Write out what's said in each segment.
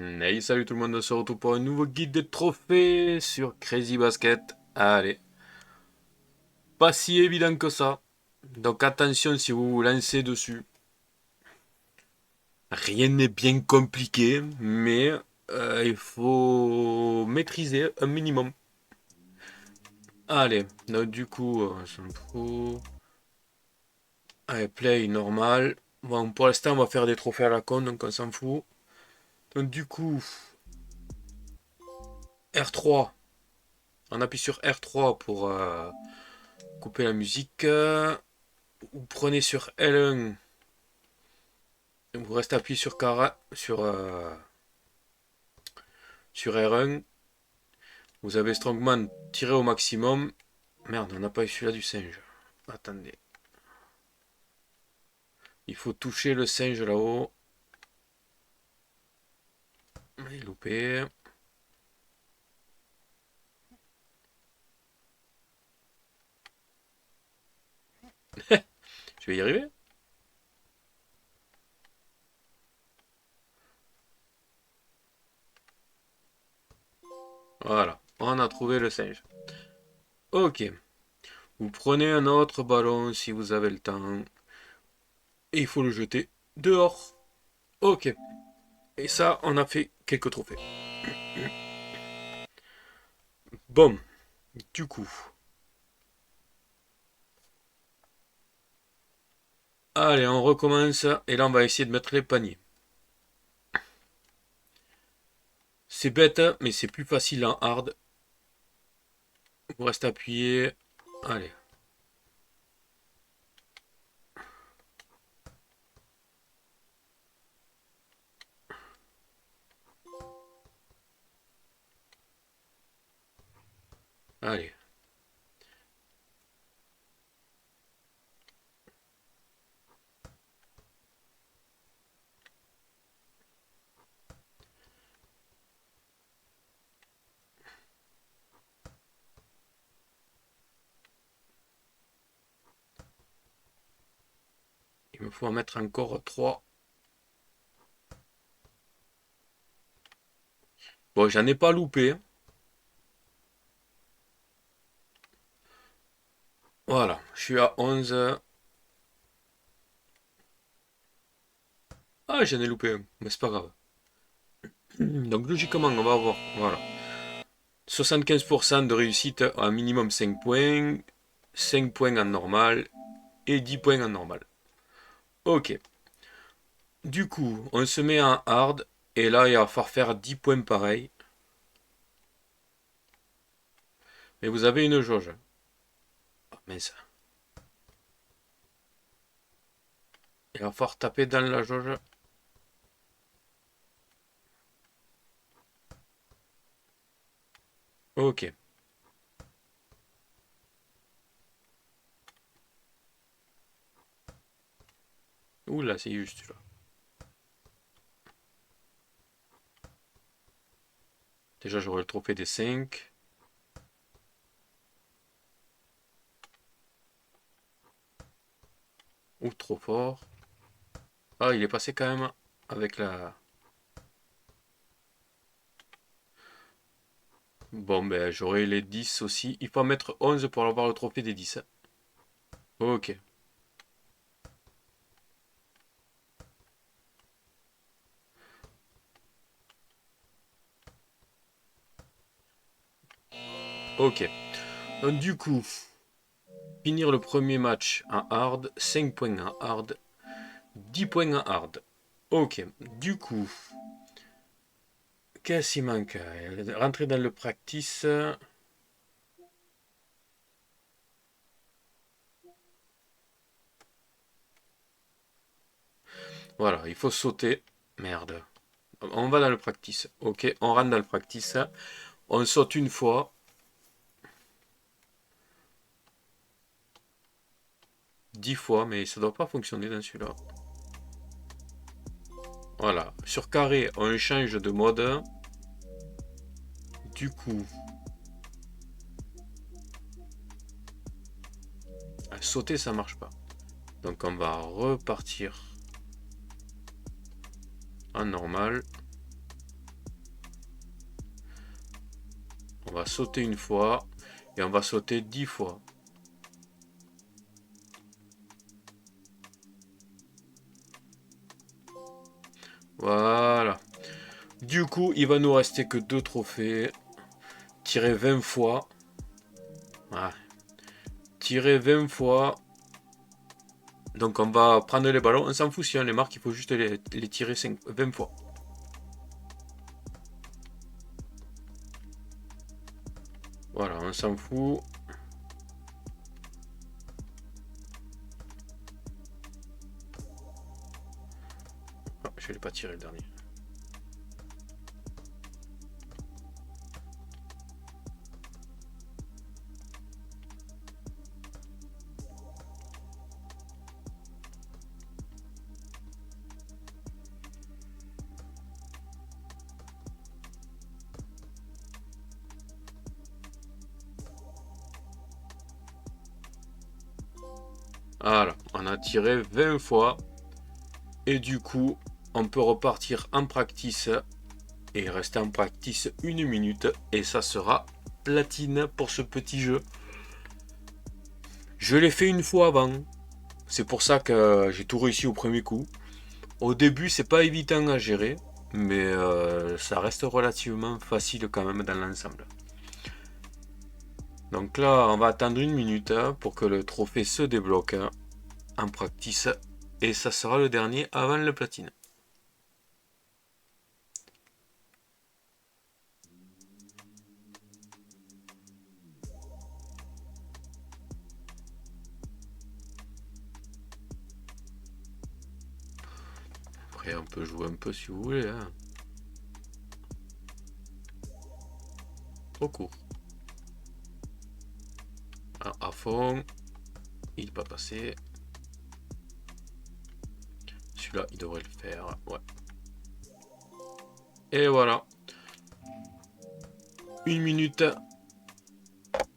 Hey, salut tout le monde, on se retrouve pour un nouveau guide de trophées sur Crazy Basket. Allez, pas si évident que ça. Donc attention si vous vous lancez dessus. Rien n'est bien compliqué, mais il faut maîtriser un minimum. Allez, donc du coup, on s'en fout. Allez, play normal. Bon, pour l'instant, on va faire des trophées à la con, donc on s'en fout. Donc du coup, R3. On appuie sur R3 pour couper la musique. Vous prenez sur L1, vous restez appuyé sur R1, vous avez Strongman tiré au maximum. Merde, on n'a pas eu celui-là du singe. Attendez. Il faut toucher le singe là-haut. Il est loupé. Je vais y arriver. Voilà, on a trouvé le singe. Ok. Vous prenez un autre ballon si vous avez le temps. Et il faut le jeter dehors. Ok. Et ça, on a fait quelques trophées. Bon, du coup. Allez, on recommence. Et là, on va essayer de mettre les paniers. C'est bête, mais c'est plus facile en hard. Vous restez appuyé. Allez. Allez. Il me faut en mettre encore 3. Bon, j'en ai pas loupé. Voilà, je suis à 11. Ah, j'en ai loupé un, mais c'est pas grave. Donc logiquement, on va avoir, voilà, 75% de réussite à un minimum 5 points, 5 points en normal et 10 points en normal. Ok. Du coup, on se met en hard et là, il va falloir faire 10 points pareil. Mais vous avez une jauge. Oh, mince. Il va falloir taper dans la jauge. Ok. Oula, c'est juste là. Déjà, j'aurai le trophée des 5. Ou trop fort. Ah, il est passé quand même avec la... Bon, ben, j'aurai les 10 aussi. Il faut en mettre 11 pour avoir le trophée des 10. Ok. Ok. Donc, du coup, finir le premier match en hard. 5 points en hard. 10 points en hard. Ok. Du coup, qu'est-ce qu'il manque? Rentrer dans le practice. Voilà, il faut sauter. Merde. On va dans le practice. Ok, on rentre dans le practice. On saute une fois. 10 fois, mais ça doit pas fonctionner dans celui-là. Voilà. Sur carré, on change de mode. Du coup, sauter, ça marche pas. Donc on va repartir en normal. On va sauter une fois et on va sauter 10 fois. Voilà. Du coup, il va nous rester que 2 trophées. Tirer 20 fois. Ouais. Tirer 20 fois. Donc on va prendre les ballons. On s'en fout si on les marque, il faut juste les tirer 20 fois. Voilà, on s'en fout. Oh, je ne l'ai pas tiré le dernier. Voilà, on a tiré 20 fois. Et du coup, on peut repartir en practice et rester en practice 1 minute. Et ça sera platine pour ce petit jeu. Je l'ai fait une fois avant. C'est pour ça que j'ai tout réussi au premier coup. Au début, c'est pas évident à gérer, mais ça reste relativement facile quand même dans l'ensemble. Donc là, on va attendre 1 minute pour que le trophée se débloque en practice. Et ça sera le dernier avant le platine. Après, on peut jouer un peu si vous voulez. Hein. Trop court. Alors, à fond. Il n'est pas passé. Celui-là, il devrait le faire. Ouais. Et voilà. 1 minute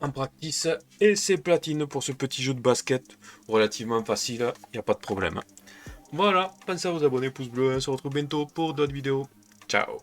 en practice. Et c'est platine pour ce petit jeu de basket. Relativement facile. Il n'y a pas de problème. Voilà. Pensez à vous abonner, pouce bleu. On se retrouve bientôt pour d'autres vidéos. Ciao.